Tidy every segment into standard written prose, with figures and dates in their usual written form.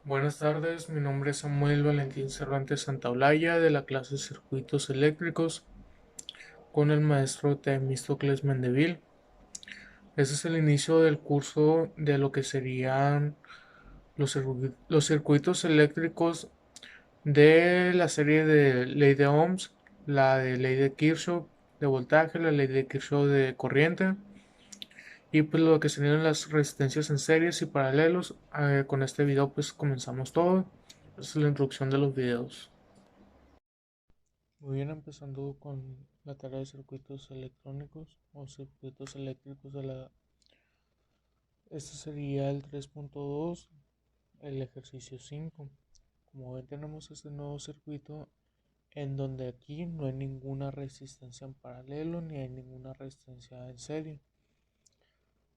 Buenas tardes, mi nombre es Samuel Valentín Cervantes Santaolalla de la clase de Circuitos Eléctricos con el maestro Temístocles Mendevil. Este es el inicio del curso de lo que serían los circuitos eléctricos de la serie de ley de Ohms, la de ley de Kirchhoff de voltaje, la ley de Kirchhoff de corriente y pues lo que serían las resistencias en series y paralelos. Con este video pues comenzamos todo. Esta es la introducción de los videos. Muy bien, empezando con la tarea de circuitos electrónicos o circuitos eléctricos de la... Este sería el 3.2, el ejercicio 5. Como ven, tenemos este nuevo circuito en donde aquí no hay ninguna resistencia en paralelo ni hay ninguna resistencia en serie.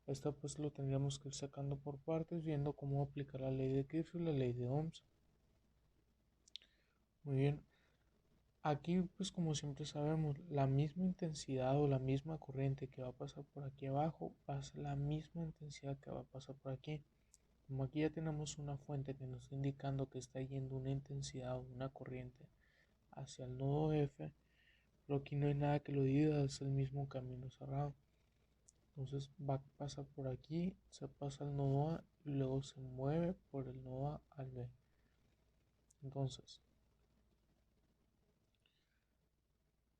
Esto pues lo tendríamos que ir sacando por partes, viendo cómo aplicar la ley de Kirchhoff y la ley de Ohms. Muy bien, aquí, pues como siempre sabemos, la misma intensidad o la misma corriente que va a pasar por aquí abajo va a ser la misma intensidad que va a pasar por aquí. Como aquí ya tenemos una fuente que nos está indicando que está yendo una intensidad o una corriente hacia el nodo F, pero aquí no hay nada que lo diga, es el mismo camino cerrado. Entonces va a pasar por aquí, se pasa al nodo A y luego se mueve por el nodo A al B. Entonces,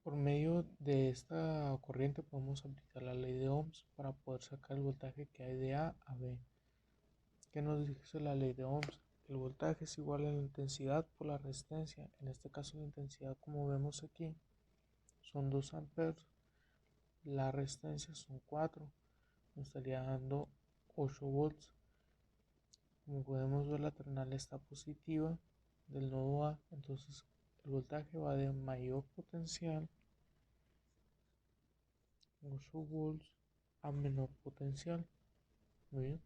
por medio de esta corriente podemos aplicar la ley de Ohms para poder sacar el voltaje que hay de A a B. ¿Qué nos dice la ley de Ohms? El voltaje es igual a la intensidad por la resistencia. En este caso la intensidad, como vemos aquí, son 2 amperes. La resistencia son 4. Nos estaría dando 8 volts. Como podemos ver, la terminal está positiva del nodo A. Entonces el voltaje va de mayor potencial, 8 volts, a menor potencial. Muy bien.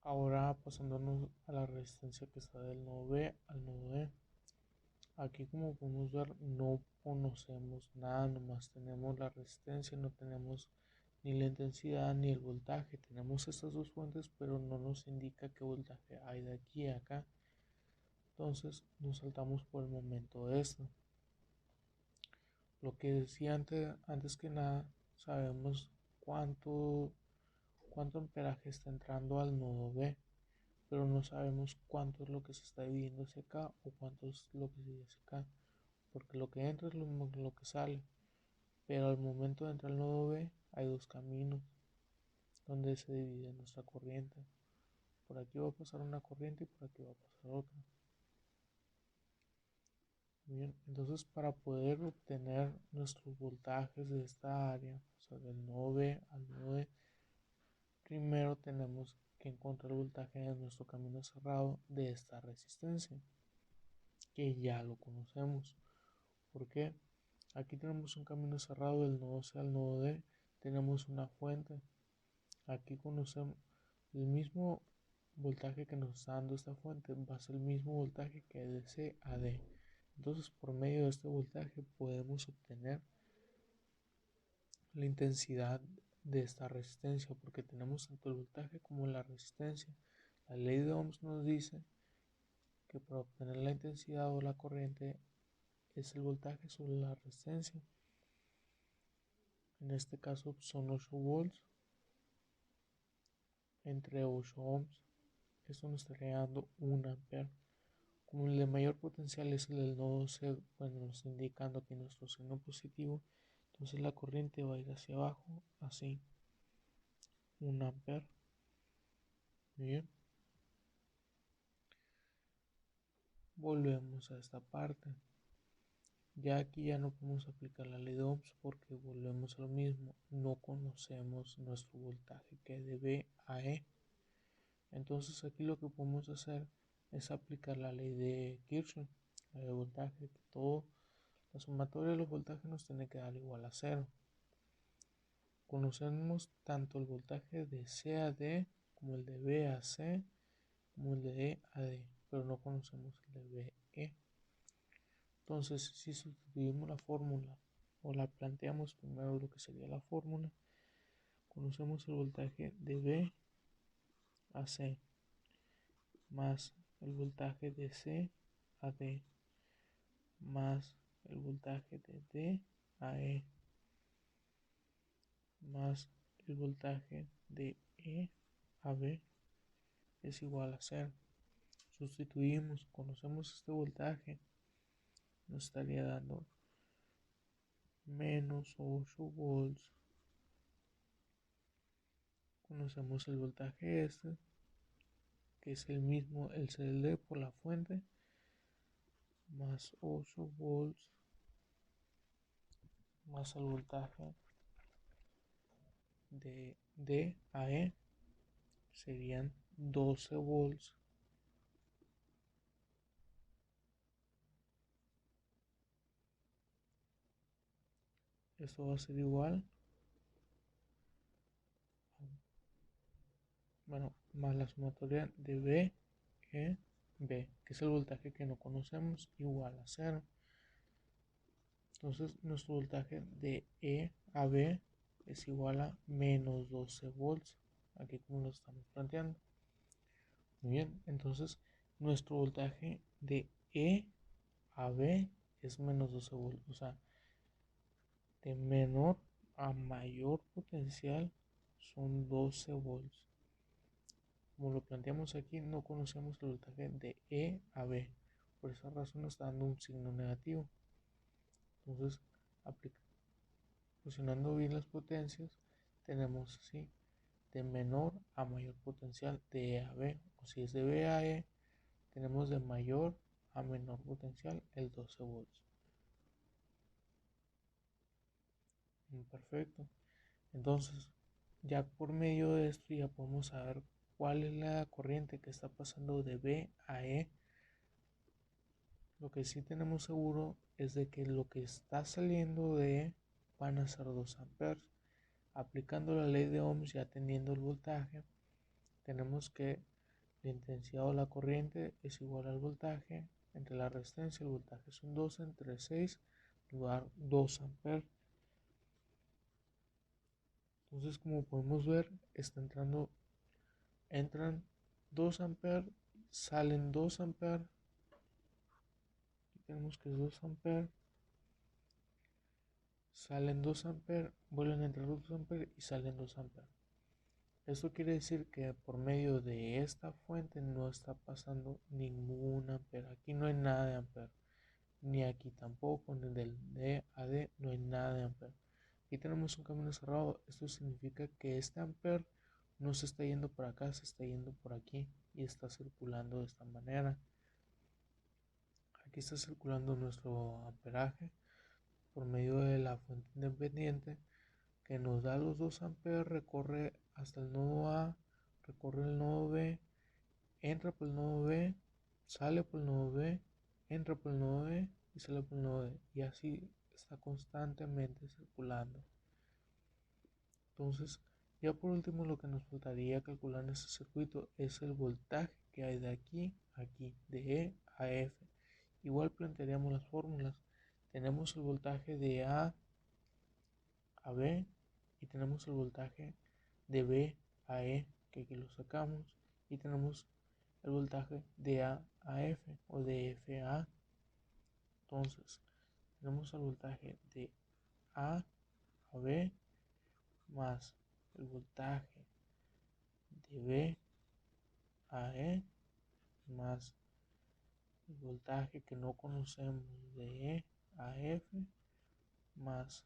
Ahora pasándonos a la resistencia que está del nodo B al nodo E. Aquí como podemos ver no conocemos nada, nomás tenemos la resistencia, no tenemos ni la intensidad ni el voltaje. Tenemos estas dos fuentes pero no nos indica qué voltaje hay de aquí a acá. Entonces nos saltamos por el momento de esto. Lo que decía antes que nada, sabemos cuánto amperaje está entrando al nodo B, pero no sabemos cuánto es lo que se está dividiendo hacia acá o cuánto es lo que se divide hacia acá, porque lo que entra es lo que sale, pero al momento de entrar al nodo B hay dos caminos donde se divide nuestra corriente. Por aquí va a pasar una corriente y por aquí va a pasar otra. Bien, entonces para poder obtener nuestros voltajes de esta área, o sea, del nodo B al nodo E, primero tenemos que encontrar el voltaje de nuestro camino cerrado de esta resistencia, que ya lo conocemos. ¿Por qué? Aquí tenemos un camino cerrado del nodo C al nodo D, tenemos una fuente. Aquí conocemos el mismo voltaje que nos está dando esta fuente, va a ser el mismo voltaje que de C a D. Entonces, por medio de este voltaje podemos obtener la intensidad de esta resistencia, porque tenemos tanto el voltaje como la resistencia. La ley de Ohms nos dice que para obtener la intensidad o la corriente es el voltaje sobre la resistencia. En este caso son 8 volts entre 8 ohms. Esto nos estaría dando 1 ampere. Como el de mayor potencial es el del nodo C, bueno, nos está indicando que nuestro signo positivo, entonces la corriente va a ir hacia abajo, así, 1 ampere. Bien, volvemos a esta parte. Ya aquí ya no podemos aplicar la ley de Ohms porque volvemos a lo mismo, no conocemos nuestro voltaje que es de B a E. Entonces aquí lo que podemos hacer es aplicar la ley de Kirchhoff, la de voltaje, que todo la sumatoria de los voltajes nos tiene que dar igual a cero. Conocemos tanto el voltaje de C a D como el de B a C como el de E a D, pero no conocemos el de B a E. Entonces, si sustituimos la fórmula o la planteamos primero lo que sería la fórmula, conocemos el voltaje de B a C más el voltaje de C a D más el voltaje de D a E más el voltaje de E a B es igual a 0. Sustituimos, conocemos este voltaje, nos estaría dando menos 8 volts. Conocemos el voltaje este, que es el mismo, el CL por la fuente, más 8 volts, más el voltaje de D a E, serían 12 volts. Esto va a ser igual, bueno, más la sumatoria de B, E, B, que es el voltaje que no conocemos, igual a 0. Entonces nuestro voltaje de E a B es igual a menos 12 volts, aquí como lo estamos planteando. Muy bien, entonces nuestro voltaje de E a B es menos 12 volts, o sea, de menor a mayor potencial son 12 volts. Como lo planteamos aquí, no conocemos el voltaje de E a B, por esa razón nos está dando un signo negativo. Entonces, fusionando bien las potencias, tenemos así, de menor a mayor potencial de E a B, o si es de B a E, tenemos de mayor a menor potencial el 12 volts. Perfecto. Entonces, ya por medio de esto ya podemos saber cuál es la corriente que está pasando de B a E. Lo que sí tenemos seguro es de que lo que está saliendo de E van a ser 2 amperes. Aplicando la ley de Ohms, ya teniendo el voltaje, tenemos que la intensidad o la corriente es igual al voltaje entre la resistencia. El voltaje es un 2 entre 6, lugar 2 amperes. Entonces, como podemos ver, entran 2 amperes, salen 2 amperes. Aquí tenemos que es 2 amperes, salen 2 amperes, vuelven a entrar 2 amperes y salen 2 amperes. Esto quiere decir que por medio de esta fuente no está pasando ningún ampere. Aquí no hay nada de ampere, ni aquí tampoco, ni del D a D no hay nada de ampere. Aquí tenemos un camino cerrado. Esto significa que este ampere no se está yendo por acá, se está yendo por aquí y está circulando de esta manera. Aquí está circulando nuestro amperaje por medio de la fuente independiente que nos da los 2 amperes, recorre hasta el nodo A, recorre el nodo B, entra por el nodo B, sale por el nodo B, entra por el nodo B y sale por el nodo D, y así está constantemente circulando. Entonces, ya por último, lo que nos faltaría calcular en este circuito es el voltaje que hay de aquí a aquí, de E a F. Igual plantearíamos las fórmulas. Tenemos el voltaje de A a B y tenemos el voltaje de B a E, que aquí lo sacamos, y tenemos el voltaje de A a F o de F a A. Entonces, tenemos el voltaje de A a B más el voltaje de B a E más el voltaje que no conocemos de E a F más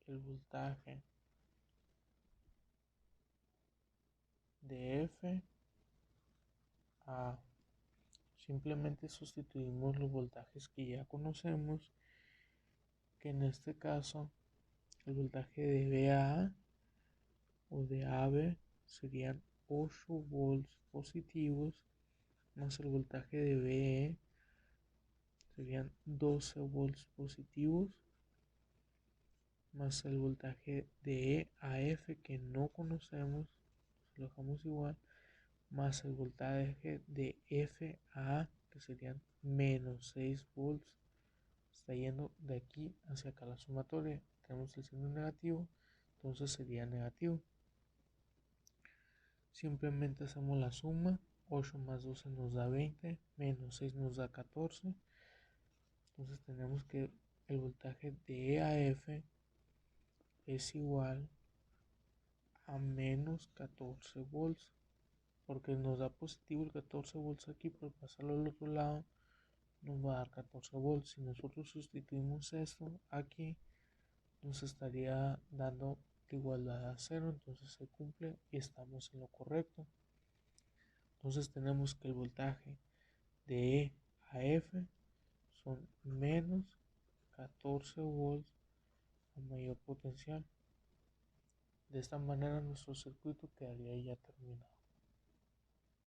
el voltaje de F a A. Simplemente sustituimos los voltajes que ya conocemos, que en este caso el voltaje de B a A o de A a B serían 8 volts positivos más el voltaje de BE serían 12 volts positivos más el voltaje de E a F que no conocemos, lo dejamos igual, más el voltaje de F a A que serían menos 6 volts. Está yendo de aquí hacia acá la sumatoria. Tenemos el signo negativo, entonces sería negativo. Simplemente hacemos la suma. 8 más 12 nos da 20, menos 6 nos da 14. Entonces tenemos que el voltaje de E a F es igual a menos 14 volts. Porque nos da positivo el 14 volts aquí, por pasarlo al otro lado nos va a dar 14 volts. Si nosotros sustituimos esto aquí, nos estaría dando la igualdad a 0, entonces se cumple y estamos en lo correcto. Entonces tenemos que el voltaje de E a F son menos 14 volts a mayor potencial. De esta manera nuestro circuito quedaría ya terminado.